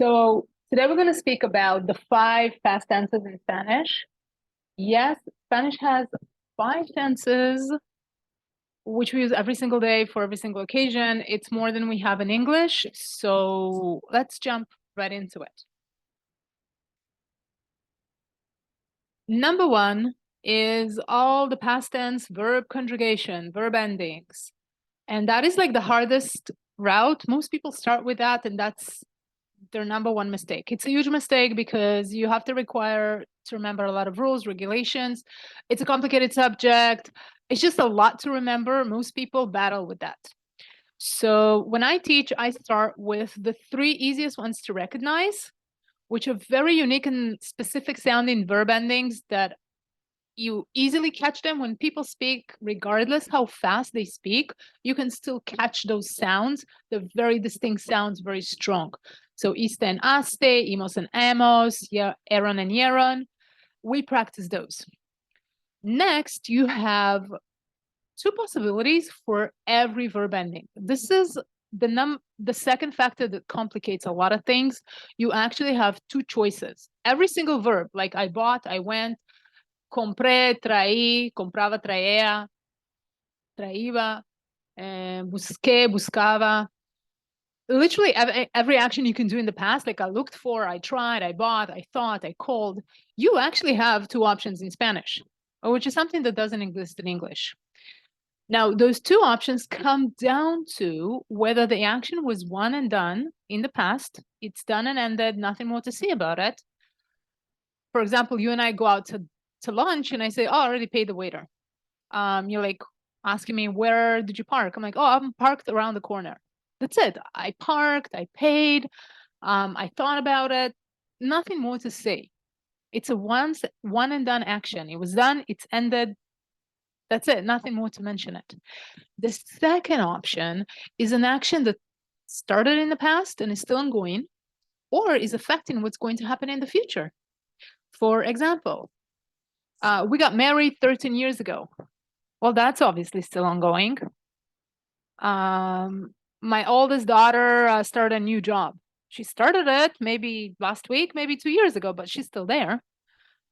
So today we're going to speak about the 5 past tenses in Spanish. Yes, Spanish has 5 tenses, which we use every single day for every single occasion. It's more than we have in English. So let's jump right into it. Number one is all the past tense verb conjugation, verb endings. And that is like the hardest route. Most people start with that, and that's their number one mistake. It's a huge mistake because you have to remember a lot of rules, regulations. It's a complicated subject. It's just a lot to remember. Most people battle with that. So when I teach, I start with the 3 easiest ones to recognize, which are very unique and specific sounding verb endings that you easily catch them when people speak, regardless how fast they speak. You can still catch those sounds. They're very distinct sounds, very strong. So iste and aste, imos and emos, yeah, eron and yeron. We practice those. Next, you have 2 possibilities for every verb ending. This is the second factor that complicates a lot of things. You actually have 2 choices. Every single verb, like I bought, I went, compré, traí, compraba, traía, traíba, busqué, buscaba. Literally every action you can do in the past, like I looked for, I tried, I bought, I thought, I called, you actually have 2 options in Spanish, which is something that doesn't exist in English. Now, those 2 options come down to whether the action was one and done in the past, it's done and ended, nothing more to see about it. For example, you and I go out to lunch and I say, oh, I already paid the waiter. You're like asking me, where did you park? I'm like, oh, I'm parked around the corner. That's it. I parked, I paid, I thought about it, nothing more to say. It's a one and done action. It was done, it's ended. That's it, nothing more to mention it. The second option is an action that started in the past and is still ongoing, or is affecting what's going to happen in the future. For example, we got married 13 years ago. Well, that's obviously still ongoing. My oldest daughter started a new job. She started it maybe last week, maybe 2 years ago, but she's still there.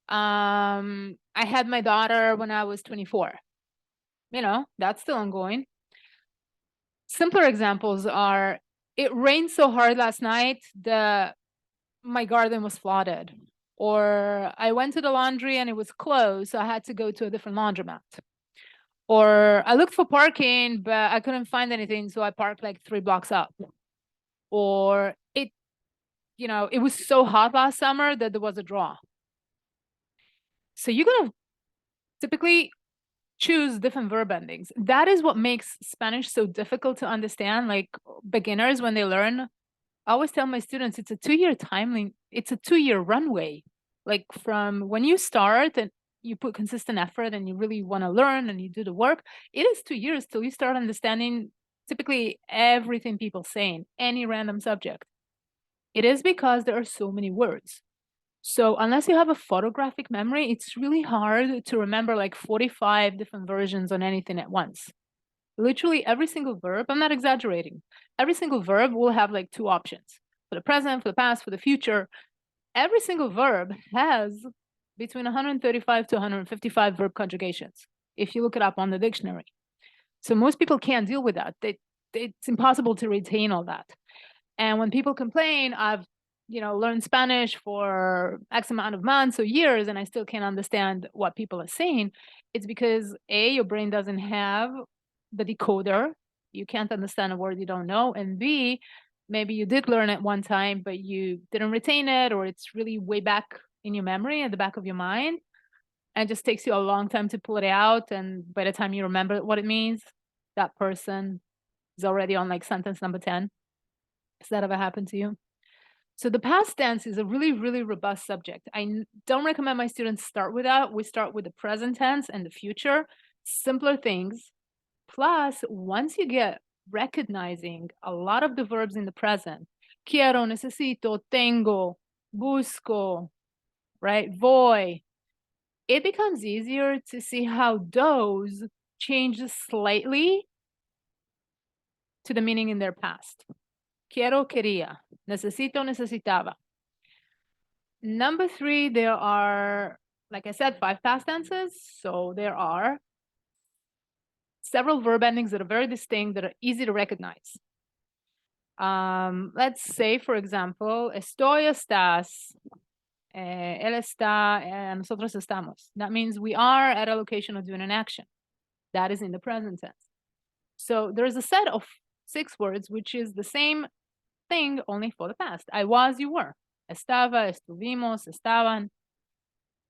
I had my daughter when I was 24. That's still ongoing. Simpler examples are, it rained so hard last night that my garden was flooded. Or I went to the laundry and it was closed, so I had to go to a different laundromat. Or I looked for parking, but I couldn't find anything, so I parked like 3 blocks up. Or it was so hot last summer that there was a draw. So you're gonna typically choose different verb endings. That is what makes Spanish so difficult to understand. Like beginners, when they learn, I always tell my students it's a 2-year timeline, it's a 2-year runway. Like from when you start and you put consistent effort and you really want to learn and you do the work, it is 2 years till you start understanding typically everything people say in any random subject. It is because there are so many words. So unless you have a photographic memory, it's really hard to remember like 45 different versions on anything at once. Literally every single verb, I'm not exaggerating, every single verb will have like 2 options. For the present, for the past, for the future. Every single verb has between 135 to 155 verb conjugations, if you look it up on the dictionary. So most people can't deal with that. It's impossible to retain all that. And when people complain, I've learned Spanish for X amount of months or years, and I still can't understand what people are saying, it's because A, your brain doesn't have the decoder. You can't understand a word you don't know. And B, maybe you did learn it one time, but you didn't retain it, or it's really way back in your memory, at the back of your mind. And it just takes you a long time to pull it out. And by the time you remember what it means, that person is already on like sentence number 10. Has that ever happened to you? So the past tense is a really, really robust subject. I don't recommend my students start with that. We start with the present tense and the future, simpler things. Plus, once you get recognizing a lot of the verbs in the present, quiero, necesito, tengo, busco, right, voy, it becomes easier to see how those change slightly to the meaning in their past. Quiero, quería. Necesito, necesitaba. Number 3, there are, like I said, 5 past tenses. So there are several verb endings that are very distinct, that are easy to recognize. Let's say, for example, estoy, estás, él está, nosotros estamos. That means we are at a location or doing an action. That is in the present tense. So there's a set of 6 words, which is the same thing, only for the past. I was, you were. Estaba, estuvimos, estaban.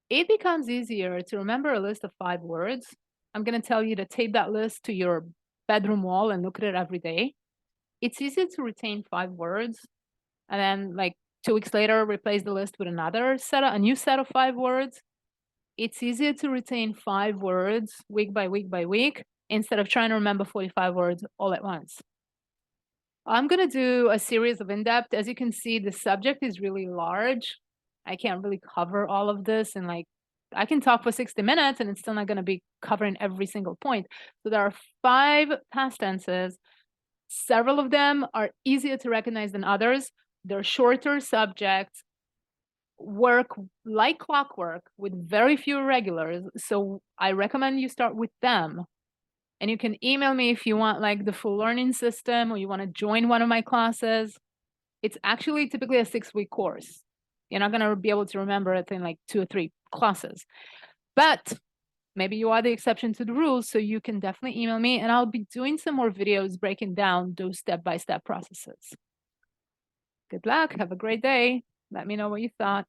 It becomes easier to remember a list of 5 words. I'm going to tell you to tape that list to your bedroom wall and look at it every day. It's easier to retain 5 words and then, like, 2 weeks later, replace the list with a new set of 5 words. It's easier to retain 5 words week by week by week instead of trying to remember 45 words all at once. I'm going to do a series of in-depth. As you can see, the subject is really large. I can't really cover all of this, and like I can talk for 60 minutes and it's still not going to be covering every single point. So there are 5 past tenses. Several of them are easier to recognize than others. They're shorter subjects, work like clockwork with very few irregulars. So I recommend you start with them. And you can email me if you want like the full learning system or you want to join one of my classes. It's actually typically a 6-week course. You're not going to be able to remember it in like 2 or 3 classes. But maybe you are the exception to the rules, so you can definitely email me and I'll be doing some more videos breaking down those step-by-step processes. Good luck. Have a great day. Let me know what you thought.